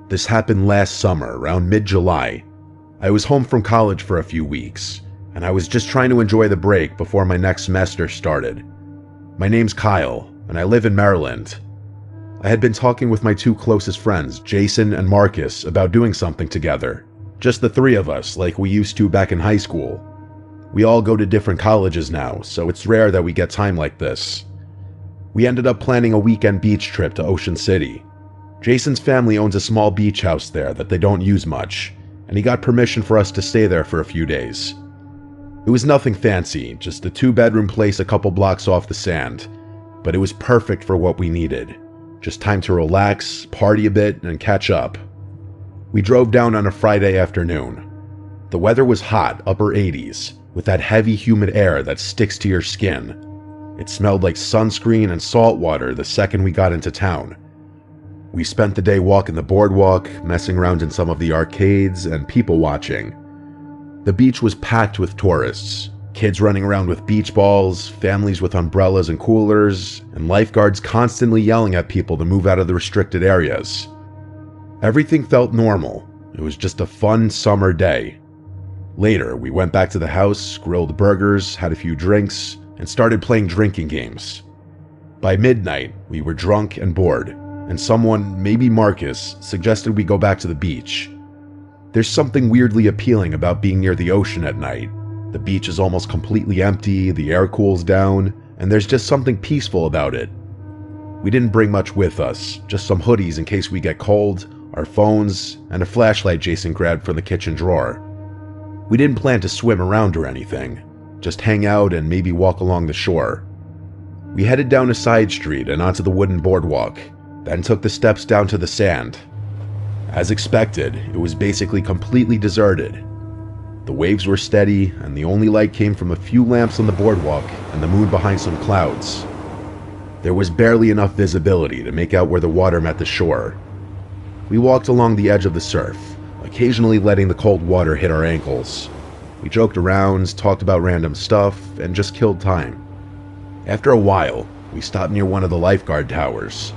This happened last summer, around mid-July. I was home from college for a few weeks, and I was just trying to enjoy the break before my next semester started. My name's Kyle, and I live in Maryland. I had been talking with my two closest friends, Jason and Marcus, about doing something together. Just the three of us, like we used to back in high school. We all go to different colleges now, so it's rare that we get time like this. We ended up planning a weekend beach trip to Ocean City. Jason's family owns a small beach house there that they don't use much, and he got permission for us to stay there for a few days. It was nothing fancy, just a 2-bedroom place a couple blocks off the sand, but it was perfect for what we needed. Just time to relax, party a bit, and catch up. We drove down on a Friday afternoon. The weather was hot, upper 80s, with that heavy humid air that sticks to your skin. It smelled like sunscreen and salt water the second we got into town. We spent the day walking the boardwalk, messing around in some of the arcades, and people watching. The beach was packed with tourists, kids running around with beach balls, families with umbrellas and coolers, and lifeguards constantly yelling at people to move out of the restricted areas. Everything felt normal. It was just a fun summer day. Later, we went back to the house, grilled burgers, had a few drinks, and started playing drinking games. By midnight, we were drunk and bored, and someone, maybe Marcus, suggested we go back to the beach. There's something weirdly appealing about being near the ocean at night. The beach is almost completely empty, the air cools down, and there's just something peaceful about it. We didn't bring much with us, just some hoodies in case we get cold, our phones, and a flashlight Jason grabbed from the kitchen drawer. We didn't plan to swim around or anything, just hang out and maybe walk along the shore. We headed down a side street and onto the wooden boardwalk, then took the steps down to the sand. As expected, it was basically completely deserted. The waves were steady, and the only light came from a few lamps on the boardwalk and the moon behind some clouds. There was barely enough visibility to make out where the water met the shore. We walked along the edge of the surf, occasionally letting the cold water hit our ankles. We joked around, talked about random stuff, and just killed time. After a while, we stopped near one of the lifeguard towers,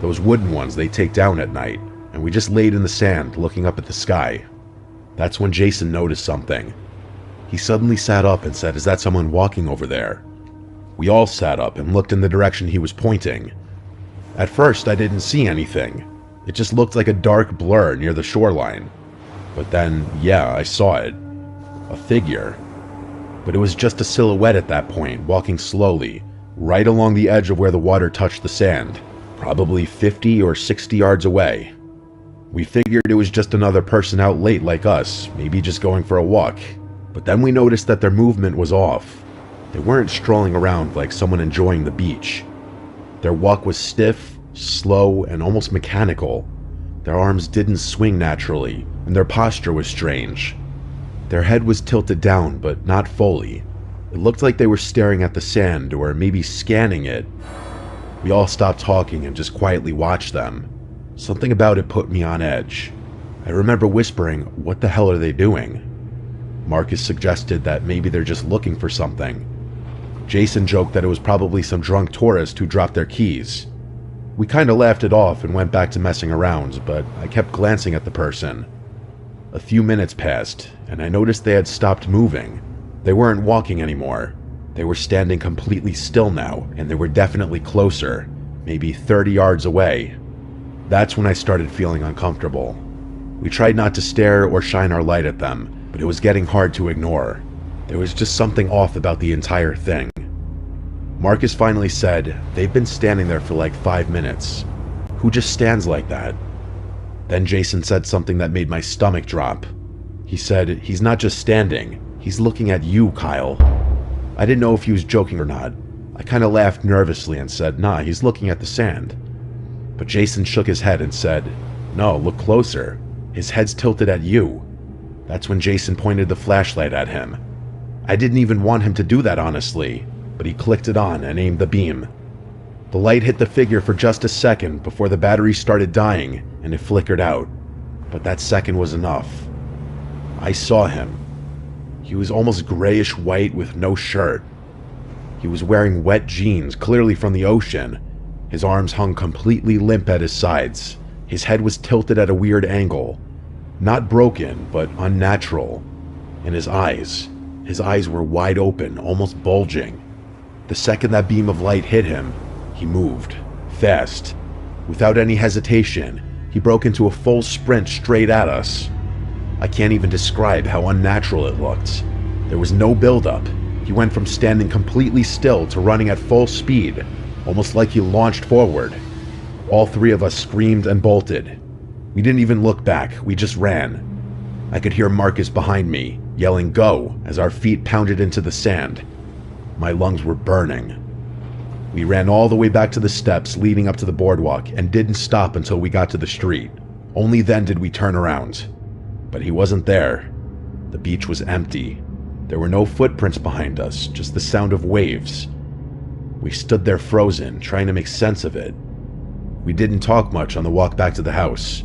those wooden ones they take down at night, and we just laid in the sand looking up at the sky. That's when Jason noticed something. He suddenly sat up and said, "Is that someone walking over there?" We all sat up and looked in the direction he was pointing. At first, I didn't see anything. It just looked like a dark blur near the shoreline. But then, yeah, I saw it. A figure. But it was just a silhouette at that point, walking slowly, right along the edge of where the water touched the sand, probably 50 or 60 yards away. We figured it was just another person out late like us, maybe just going for a walk. But then we noticed that their movement was off. They weren't strolling around like someone enjoying the beach. Their walk was stiff, slow, and almost mechanical. Their arms didn't swing naturally, and their posture was strange. Their head was tilted down, but not fully. It looked like they were staring at the sand, or maybe scanning it. We all stopped talking and just quietly watched them. Something about it put me on edge. I remember whispering, "What the hell are they doing?" Marcus suggested that maybe they're just looking for something. Jason joked that it was probably some drunk tourist who dropped their keys. We kinda laughed it off and went back to messing around, but I kept glancing at the person. A few minutes passed, and I noticed they had stopped moving. They weren't walking anymore. They were standing completely still now, and they were definitely closer, maybe 30 yards away. That's when I started feeling uncomfortable. We tried not to stare or shine our light at them, but it was getting hard to ignore. There was just something off about the entire thing. Marcus finally said, "They've been standing there for like 5 minutes. Who just stands like that?" Then Jason said something that made my stomach drop. He said, "He's not just standing, he's looking at you, Kyle." I didn't know if he was joking or not. I kinda laughed nervously and said, "Nah, he's looking at the sand." But Jason shook his head and said, "No, look closer. His head's tilted at you." That's when Jason pointed the flashlight at him. I didn't even want him to do that, honestly, but he clicked it on and aimed the beam. The light hit the figure for just a second before the battery started dying and it flickered out. But that second was enough. I saw him. He was almost grayish white with no shirt. He was wearing wet jeans, clearly from the ocean. His arms hung completely limp at his sides. His head was tilted at a weird angle. Not broken, but unnatural. And his eyes were wide open, almost bulging. The second that beam of light hit him, he moved, fast. Without any hesitation, he broke into a full sprint straight at us. I can't even describe how unnatural it looked. There was no build-up. He went from standing completely still to running at full speed, almost like he launched forward. All three of us screamed and bolted. We didn't even look back, we just ran. I could hear Marcus behind me, yelling "Go!" as our feet pounded into the sand. My lungs were burning. We ran all the way back to the steps leading up to the boardwalk and didn't stop until we got to the street. Only then did we turn around. But he wasn't there. The beach was empty. There were no footprints behind us, just the sound of waves. We stood there frozen, trying to make sense of it. We didn't talk much on the walk back to the house.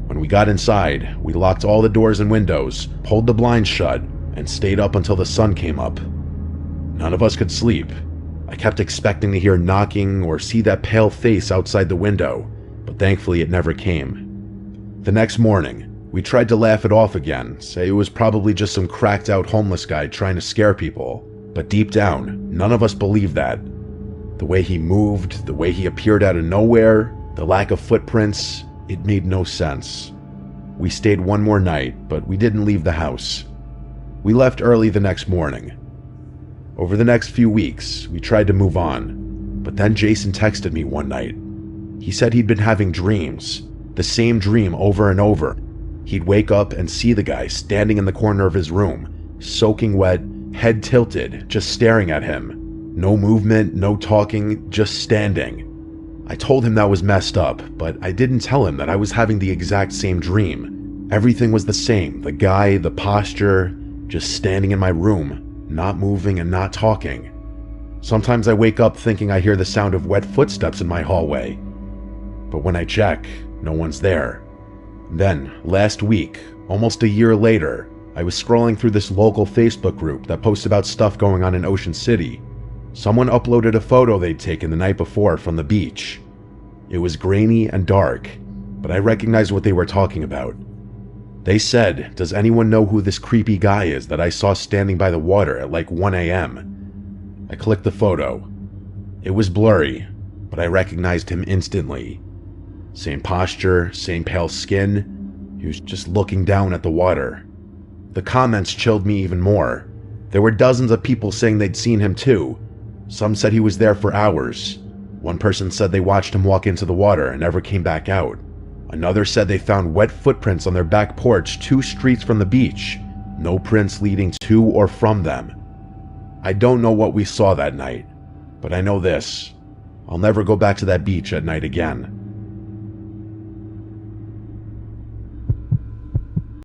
When we got inside, we locked all the doors and windows, pulled the blinds shut, and stayed up until the sun came up. None of us could sleep. I kept expecting to hear knocking or see that pale face outside the window, but thankfully it never came. The next morning, we tried to laugh it off again, say it was probably just some cracked out homeless guy trying to scare people, but deep down, none of us believed that. The way he moved, the way he appeared out of nowhere, the lack of footprints, it made no sense. We stayed one more night, but we didn't leave the house. We left early the next morning. Over the next few weeks, we tried to move on, but then Jason texted me one night. He said he'd been having dreams, the same dream over and over. He'd wake up and see the guy standing in the corner of his room, soaking wet, head tilted, just staring at him. No movement, no talking, just standing. I told him that was messed up, but I didn't tell him that I was having the exact same dream. Everything was the same, the guy, the posture, just standing in my room, not moving and not talking. Sometimes I wake up thinking I hear the sound of wet footsteps in my hallway. But when I check, no one's there. Then, last week, almost a year later, I was scrolling through this local Facebook group that posts about stuff going on in Ocean City. Someone uploaded a photo they'd taken the night before from the beach. It was grainy and dark, but I recognized what they were talking about. They said, "Does anyone know who this creepy guy is that I saw standing by the water at like 1 a.m.? I clicked the photo. It was blurry, but I recognized him instantly. Same posture, same pale skin. He was just looking down at the water. The comments chilled me even more. There were dozens of people saying they'd seen him too. Some said he was there for hours. One person said they watched him walk into the water and never came back out. Another said they found wet footprints on their back porch 2 streets from the beach. No prints leading to or from them. I don't know what we saw that night, but I know this. I'll never go back to that beach at night again.